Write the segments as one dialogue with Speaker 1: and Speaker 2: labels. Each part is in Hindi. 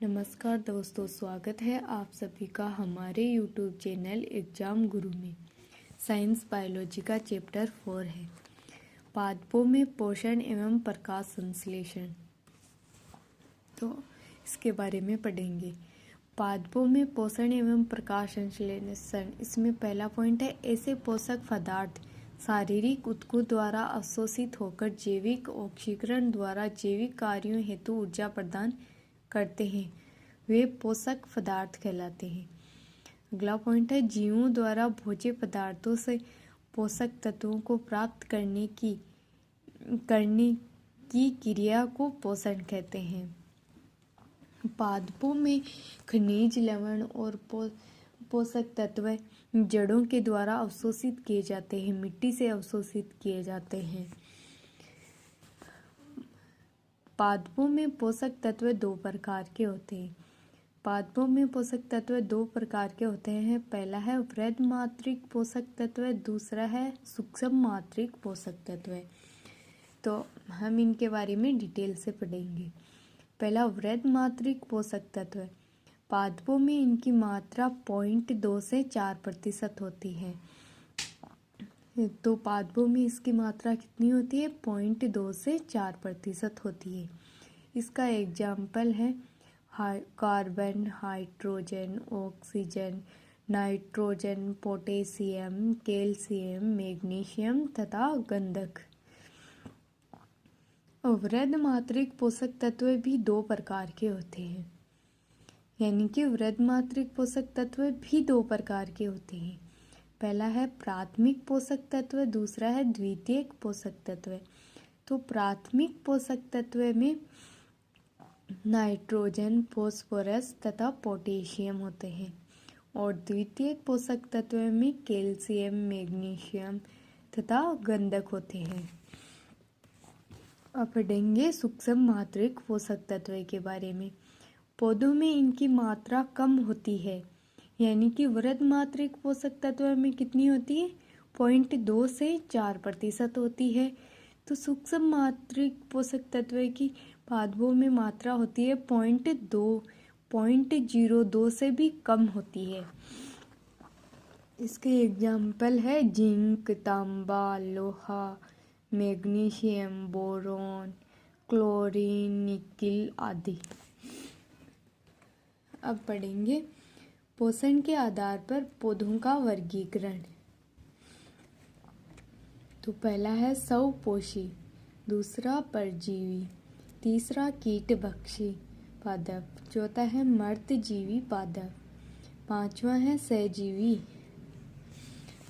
Speaker 1: नमस्कार दोस्तों, स्वागत है आप सभी का हमारे YouTube चैनल एग्जाम गुरु में। साइंस बायोलॉजी का चैप्टर 4 है, पादपों में पोषण एवं प्रकाश संश्लेषण। तो इसके बारे में पढ़ेंगे। पादपों में पोषण एवं प्रकाश संश्लेषण, इसमें पहला पॉइंट है, ऐसे पोषक पदार्थ शारीरिक ऊतकों द्वारा अवशोषित होकर जैविक ऑक्सीकरण द्वारा जैविक कार्यों हेतु ऊर्जा प्रदान करते हैं, वे पोषक पदार्थ कहलाते हैं। अगला पॉइंट है, जीवों द्वारा भोज्य पदार्थों से पोषक तत्वों को प्राप्त करने की क्रिया को पोषण कहते हैं। पादपों में खनिज, लवण और पोषक तत्व जड़ों के द्वारा अवशोषित किए जाते हैं, मिट्टी से अवशोषित किए जाते हैं। पादपों में पोषक तत्व दो प्रकार के होते हैं। पादपों में पोषक तत्व दो प्रकार के होते हैं। पहला है वृहद मात्रिक पोषक तत्व, दूसरा है सूक्ष्म मात्रिक पोषक तत्व। तो हम इनके बारे में डिटेल से पढ़ेंगे। पहला वृहद मात्रिक पोषक तत्व, पादपों में इनकी मात्रा 0.2 से 4% होती है। तो पादपों में इसकी मात्रा कितनी होती है? 0.2 से 4% होती है। इसका एग्जाम्पल है carbon, hydrogen, oxygen, nitrogen, potassium, calcium, magnesium तथा गंधक। वृहद मात्रिक पोषक तत्व भी दो प्रकार के होते हैं, यानी कि वृहद मात्रिक पोषक तत्व भी दो प्रकार के होते हैं। पहला है प्राथमिक पोषक तत्व, दूसरा है द्वितीयक पोषक तत्व। तो प्राथमिक पोषक तत्व में नाइट्रोजन, फास्फोरस तथा पोटेशियम होते हैं और द्वितीयक पोषक तत्व में कैल्शियम, मैग्नीशियम तथा गंधक होते हैं। अब पढ़ेंगे सूक्ष्म मात्रिक पोषक तत्व के बारे में। पौधों में इनकी मात्रा कम होती है, यानी कि वृहद मात्रिक पोषक तत्व में कितनी होती है? 0.2 से 4% होती है। तो सूक्ष्म मात्रिक पोषक तत्व की पादपों में मात्रा होती है 0.02 से भी कम होती है। इसके एग्जाम्पल है जिंक, तांबा, लोहा, मैग्नीशियम, बोरॉन, क्लोरीन, निकिल आदि। अब पढ़ेंगे पोषण के आधार पर पौधों का वर्गीकरण। तो पहला है स्वपोषी, दूसरा परजीवी, तीसरा कीटभक्षी पादप, चौथा है मर्तजीवी पादप, पांचवा है सहजीवी।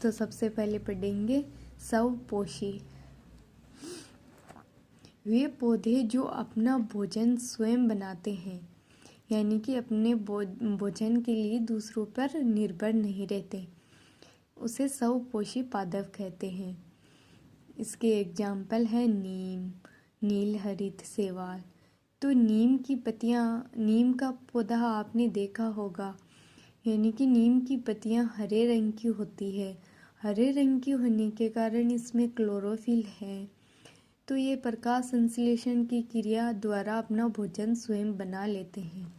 Speaker 1: तो सबसे पहले पढ़ेंगे स्वपोषी। वे पौधे जो अपना भोजन स्वयं बनाते हैं, यानी कि अपने भोजन के लिए दूसरों पर निर्भर नहीं रहते, उसे स्वपोषी पादप कहते हैं। इसके एग्जाम्पल है नीम, नीलहरित शैवाल। तो नीम की पत्तियाँ, नीम का पौधा आपने देखा होगा, यानी कि नीम की पत्तियाँ हरे रंग की होती है। हरे रंग की होने के कारण इसमें क्लोरोफिल है। तो ये प्रकाश संश्लेषण की क्रिया द्वारा अपना भोजन स्वयं बना लेते हैं।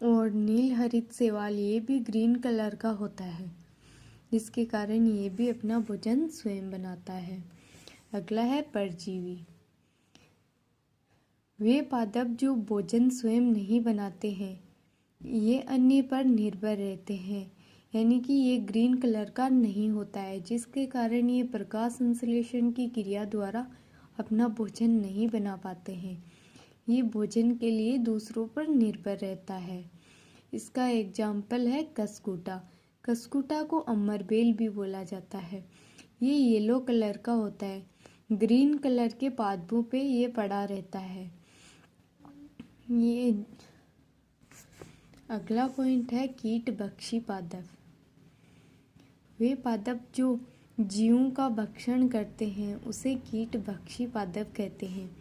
Speaker 1: और नीलहरित शैवाल ये भी ग्रीन कलर का होता है, जिसके कारण ये भी अपना भोजन स्वयं बनाता है। अगला है परजीवी। वे पादप जो भोजन स्वयं नहीं बनाते हैं, ये अन्य पर निर्भर रहते हैं, यानी कि ये ग्रीन कलर का नहीं होता है, जिसके कारण ये प्रकाश संश्लेषण की क्रिया द्वारा अपना भोजन नहीं बना पाते हैं। ये भोजन के लिए दूसरों पर निर्भर रहता है। इसका एग्जाम्पल है कसकूटा। कसकूटा को अमरबेल भी बोला जाता है। ये येलो कलर का होता है, ग्रीन कलर के पादपों पे ये पड़ा रहता है। ये अगला पॉइंट है कीटभक्षी पादप। वे पादप जो जीवों का भक्षण करते हैं, उसे कीटभक्षी पादप कहते हैं।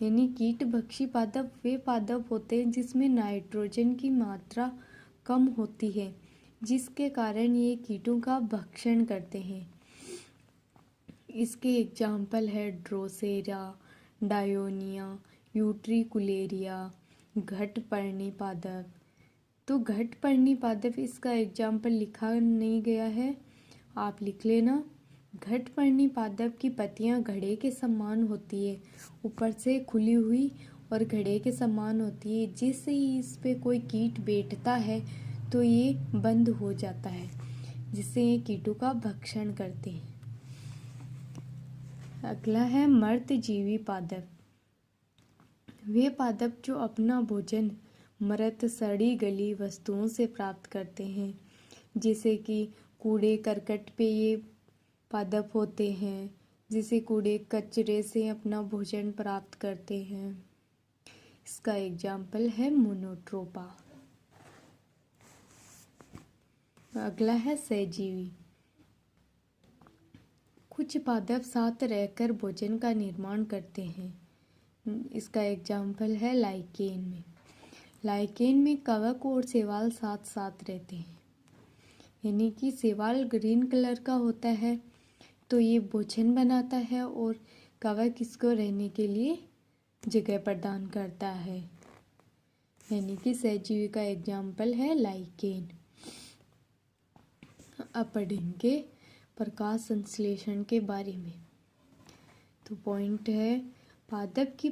Speaker 1: यानी कीटभक्षी पादप वे पादप होते हैं जिसमें नाइट्रोजन की मात्रा कम होती है, जिसके कारण ये कीटों का भक्षण करते हैं। इसके एग्जाम्पल है ड्रोसेरा, डायोनिया, यूट्रिकुलेरिया, घट पर्णिपादप। तो घट पर्णिपादप इसका एग्जाम्पल लिखा नहीं गया है, आप लिख लेना। घट पर्णिपादप की पत्तियां घड़े के समान होती है, ऊपर से खुली हुई और घड़े के समान होती है। जिससे ही इस पे कोई कीट बैठता है तो ये बंद हो जाता है, जिससे ये कीटों का भक्षण करते हैं। अगला है मर्तजीवी पादप। वे पादप जो अपना भोजन मृत सड़ी गली वस्तुओं से प्राप्त करते हैं, जैसे कि कूड़े करकट पे ये पादप होते हैं, जिसे कूड़े कचरे से अपना भोजन प्राप्त करते हैं। इसका एग्जाम्पल है मोनोट्रोपा। अगला है सहजीवी। कुछ पादप साथ रहकर भोजन का निर्माण करते हैं। इसका एग्जाम्पल है लाइकेन में। लाइकेन में कवक और शैवाल साथ साथ रहते हैं, यानी कि शैवाल ग्रीन कलर का होता है तो ये भोजन बनाता है और कवक इसको रहने के लिए जगह प्रदान करता है, यानी कि सहजीवी का एग्जाम्पल है लाइकेन। अब पढ़ेंगे प्रकाश संश्लेषण के बारे में। तो पॉइंट है, पादप की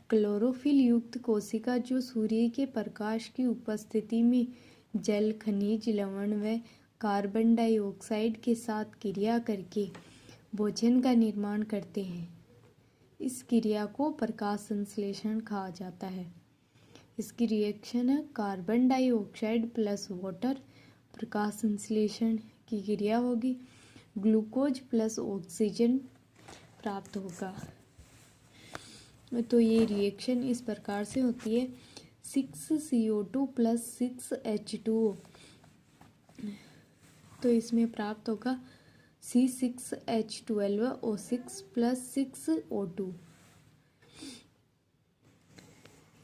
Speaker 1: क्लोरोफिल युक्त कोशिका जो सूर्य के प्रकाश की उपस्थिति में जल, खनिज, लवण व कार्बन डाइऑक्साइड के साथ क्रिया करके भोजन का निर्माण करते हैं। इस क्रिया को प्रकाश संश्लेषण कहा जाता है। इसकी रिएक्शन है कार्बन डाइऑक्साइड प्लस वाटर। प्रकाश संश्लेषण की क्रिया होगी, ग्लूकोज प्लस ऑक्सीजन प्राप्त होगा। तो ये रिएक्शन इस प्रकार से होती है, 6CO2 प्लस 6H2O। तो इसमें प्राप्त होगा C6H12O6 प्लस 6O2।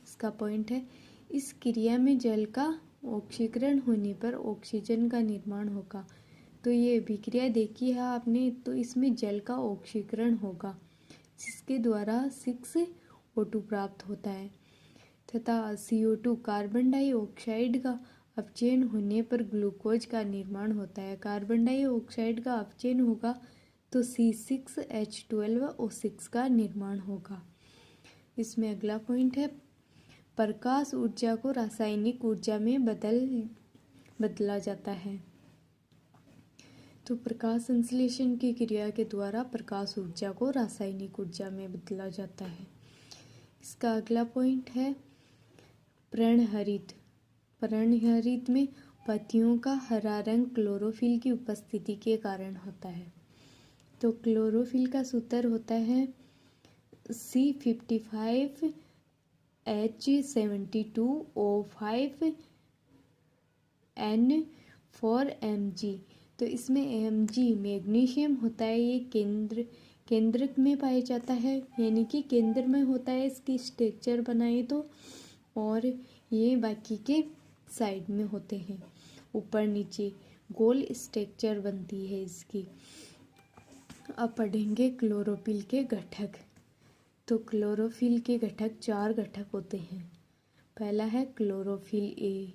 Speaker 1: इसका पॉइंट है, इस क्रिया में जल का ऑक्सीकरण होने पर ऑक्सीजन का निर्माण होगा। तो ये अभिक्रिया देखी है आपने, तो इसमें जल का ऑक्सीकरण होगा जिसके द्वारा 6O2 प्राप्त होता है, तथा CO2 कार्बन डाइऑक्साइड का अपचयन होने पर ग्लूकोज का निर्माण होता है। कार्बन डाइऑक्साइड का अपचयन होगा तो C6H12O6 का निर्माण होगा। इसमें अगला पॉइंट है, प्रकाश ऊर्जा को रासायनिक ऊर्जा में बदला जाता है। तो प्रकाश संश्लेषण की क्रिया के द्वारा प्रकाश ऊर्जा को रासायनिक ऊर्जा में बदला जाता है। इसका अगला पॉइंट है पर्णहरित। पर्णहरित में पत्तियों का हरा रंग क्लोरोफिल की उपस्थिति के कारण होता है। तो क्लोरोफिल का सूत्र होता है C55H72O5N4Mg। तो इसमें Mg मैग्नीशियम होता है, ये केंद्रक में पाया जाता है, यानी कि केंद्र में होता है इसकी स्ट्रक्चर बनाए तो, और ये बाकी के साइड में होते हैं, ऊपर नीचे गोल स्ट्रक्चर बनती है इसकी। अब पढ़ेंगे क्लोरोफिल के घटक। तो क्लोरोफिल के घटक 4 घटक होते हैं। पहला है क्लोरोफिल ए,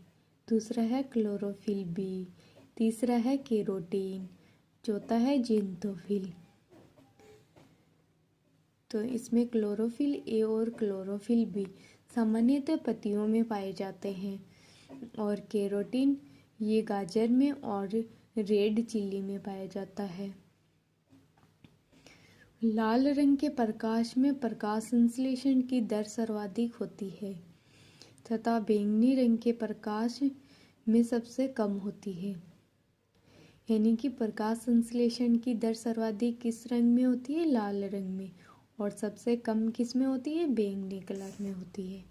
Speaker 1: दूसरा है क्लोरोफिल बी, तीसरा है केरोटीन, चौथा है ज़ेनथोफिल। तो इसमें क्लोरोफिल ए और क्लोरोफिल बी सामान्यतः पत्तियों में पाए जाते हैं, और केरोटीन ये गाजर में और रेड चिल्ली में पाया जाता है। लाल रंग के प्रकाश में प्रकाश संश्लेषण की दर सर्वाधिक होती है, तथा बैंगनी रंग के प्रकाश में सबसे कम होती है। यानी कि प्रकाश संश्लेषण की दर सर्वाधिक किस रंग में होती है? लाल रंग में, और सबसे कम किस में होती है? बैंगनी कलर में होती है।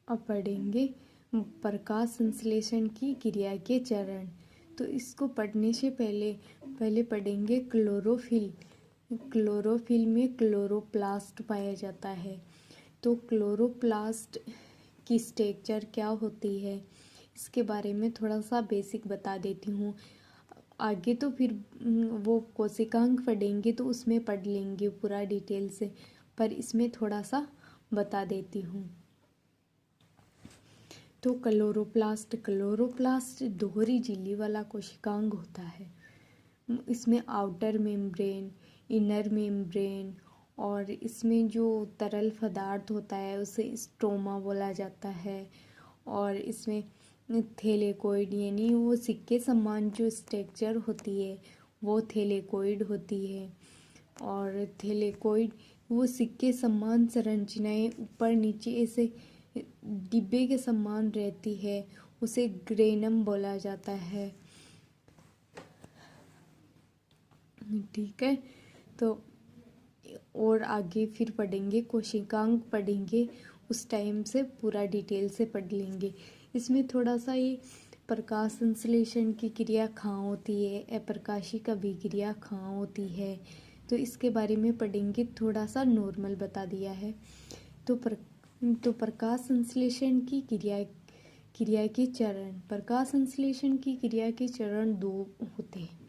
Speaker 1: अब पढ़ेंगे प्रकाश संश्लेषण की क्रिया के चरण। तो इसको पढ़ने से पहले पढ़ेंगे क्लोरोफिल। क्लोरोफिल में क्लोरोप्लास्ट पाया जाता है। तो क्लोरोप्लास्ट की स्ट्रक्चर क्या होती है, इसके बारे में थोड़ा सा बेसिक बता देती हूँ। आगे तो फिर वो कोशिकांग पढ़ेंगे तो उसमें पढ़ लेंगे पूरा डिटेल से, पर इसमें थोड़ा सा बता देती हूँ। तो क्लोरोप्लास्ट दोहरी झिल्ली वाला कोशिकांग होता है। इसमें आउटर मेम्ब्रेन, इनर मेम्ब्रेन और इसमें जो तरल पदार्थ होता है उसे स्ट्रोमा बोला जाता है। और इसमें थैलेकोइड यानी वो सिक्के समान जो स्ट्रक्चर होती है वो थैलेकोइड होती है। और थैलेकोइड वो सिक्के समान संरचनाएं ऊपर नीचे ऐसे डिब्बे के समान रहती है, उसे ग्रेनम बोला जाता है। ठीक है, तो और आगे फिर पढ़ेंगे कोशिकांग पढ़ेंगे, उस टाइम से पूरा डिटेल से पढ़ लेंगे। इसमें थोड़ा सा ये प्रकाश संश्लेषण की क्रिया कहाँ होती है, अप्रकाशिक अभिक्रिया कहाँ होती है, तो इसके बारे में पढ़ेंगे। थोड़ा सा नॉर्मल बता दिया है। तो प्रकाश संश्लेषण की क्रिया के चरण, प्रकाश संश्लेषण की क्रिया के चरण 2 होते हैं।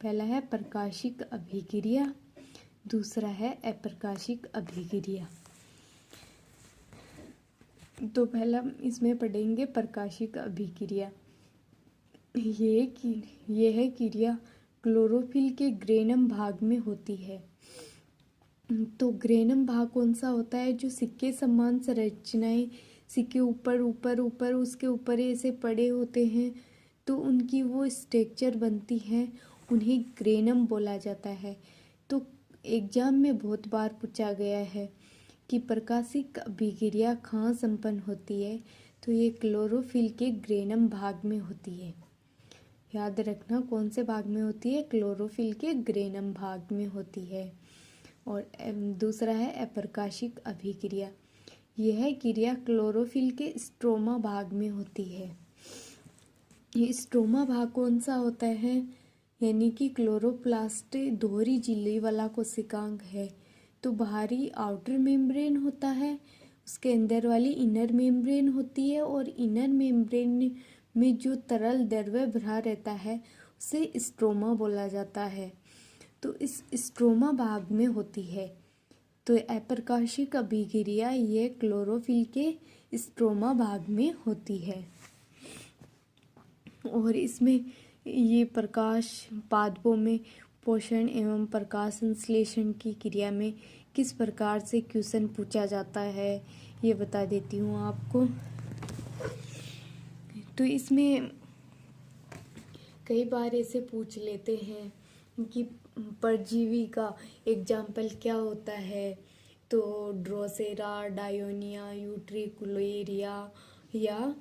Speaker 1: पहला है प्रकाशिक अभिक्रिया, दूसरा है अप्रकाशिक अभिक्रिया। तो पहला इसमें पढ़ेंगे प्रकाशिक अभिक्रिया। यह क्रिया क्लोरोफिल के ग्रेनम भाग में होती है। तो ग्रेनम भाग कौन सा होता है? जो सिक्के समान संरचनाएं सिक्के ऊपर उसके ऊपर ऐसे पड़े होते हैं, तो उनकी वो स्ट्रक्चर बनती है, उन्हें ग्रेनम बोला जाता है। तो एग्जाम में बहुत बार पूछा गया है कि प्रकाशिक अभिक्रिया कहाँ संपन्न होती है, तो ये क्लोरोफिल के ग्रेनम भाग में होती है। याद रखना कौन से भाग में होती है? क्लोरोफिल के ग्रेनम भाग में होती है। और दूसरा है अप्रकाशिक अभिक्रिया। यह क्रिया क्लोरोफिल के स्ट्रोमा भाग में होती है। ये स्ट्रोमा भाग कौन सा होता है? यानी कि क्लोरोप्लास्ट दोहरी झिल्ली वाला कोशिकांग है। तो बाहरी आउटर मेम्ब्रेन होता है, उसके अंदर वाली इनर मेम्ब्रेन होती है, और इनर मेम्ब्रेन में जो तरल द्रव्य भरा रहता है उसे स्ट्रोमा बोला जाता है। तो इस स्ट्रोमा भाग में होती है। तो अप्रकाशिक अभिक्रिया ये क्लोरोफिल के स्ट्रोमा भाग में होती है। और इसमें ये प्रकाश पादपों में पोषण एवं प्रकाश संश्लेषण की क्रिया में किस प्रकार से क्वेश्चन पूछा जाता है ये बता देती हूँ आपको। तो इसमें कई बार ऐसे पूछ लेते हैं कि परजीवी का एग्जाम्पल क्या होता है, तो ड्रोसेरा, डायोनिया, यूट्रिकुलेरिया या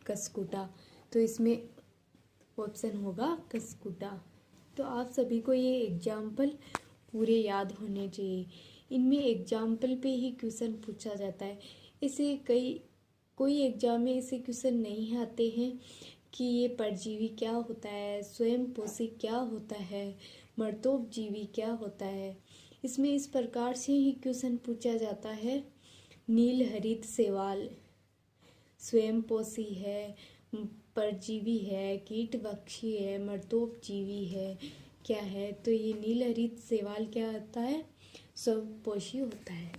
Speaker 1: कस्कुटा। तो इसमें ऑप्शन होगा कस्कुटा। तो आप सभी को ये एग्जाम्पल पूरे याद होने चाहिए। इनमें एग्जाम्पल पे ही क्वेश्चन पूछा जाता है। इसे कोई एग्जाम में ऐसे क्वेश्चन नहीं आते हैं कि ये परजीवी क्या होता है, स्वयं पोषी क्या होता है, मर्तोपजीवी क्या होता है। इसमें इस प्रकार से ही क्वेश्चन पूछा जाता है। नील हरित शैवाल स्वयं पोषी है, परजीवी है, कीटभक्षी है, मर्तोपजीवी है, क्या है? तो ये नील हरित शैवाल क्या होता है? स्वपोषी होता है।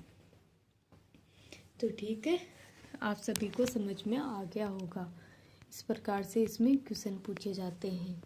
Speaker 1: तो ठीक है, आप सभी को समझ में आ गया होगा। इस प्रकार से इसमें क्वेश्चन पूछे जाते हैं।